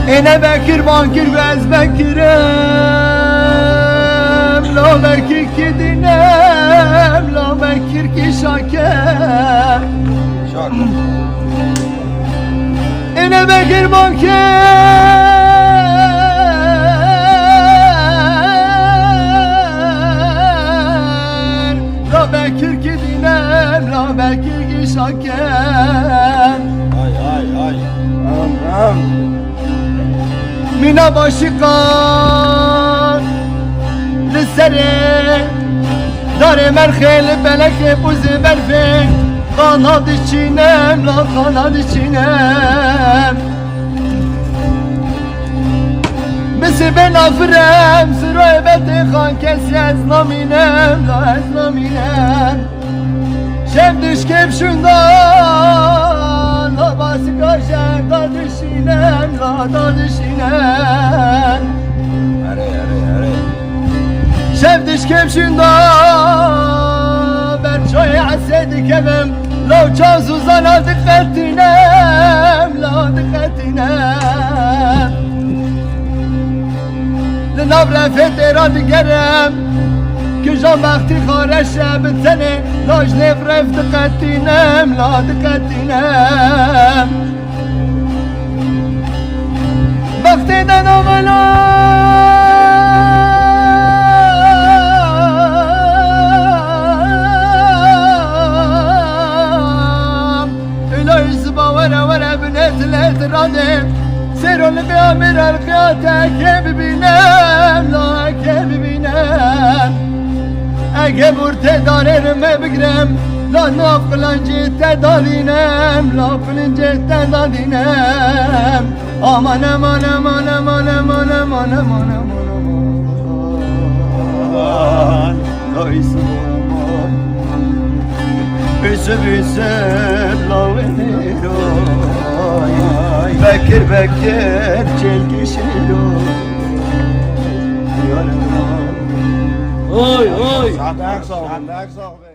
Ene Bekir Bankir ve ezbekirem La Bekir ki dinem La Bekir ki şaker Ene Bekir Bankir La Bekir ki dinem La Bekir ki şaker Ay Am Mina başıkan Lissere Dare merhel belek buzi berfek Kanad içinem la kanad içinem Bisi ben afrem Sıra ebedi kan kesi ezlaminem la ezlaminem Şem düşkep şundan La bası karşen da düşinem la da düşinem Şem düşkep şundan Ben çoğu asedi kemem La uçan suzan la dikkatinem La dikkatinem Lenavre fetera digerem Kıcan vakti khareşe bitene Laj nevref dikkatinem La dikkatinem Vaktiden oğlam Ülayız bavara vara binetle radem Serol bi amir al-kıyate Kemi binem La kemi binem Ege burte darerime bigrem La nafkılancı tedalinem La fılancı tedalinem Aman aman aman aman aman aman aman aman aman Loysu aman Büsü büsü la veniro Bekir bekir çelkişiro Oy oy. Sağ ol.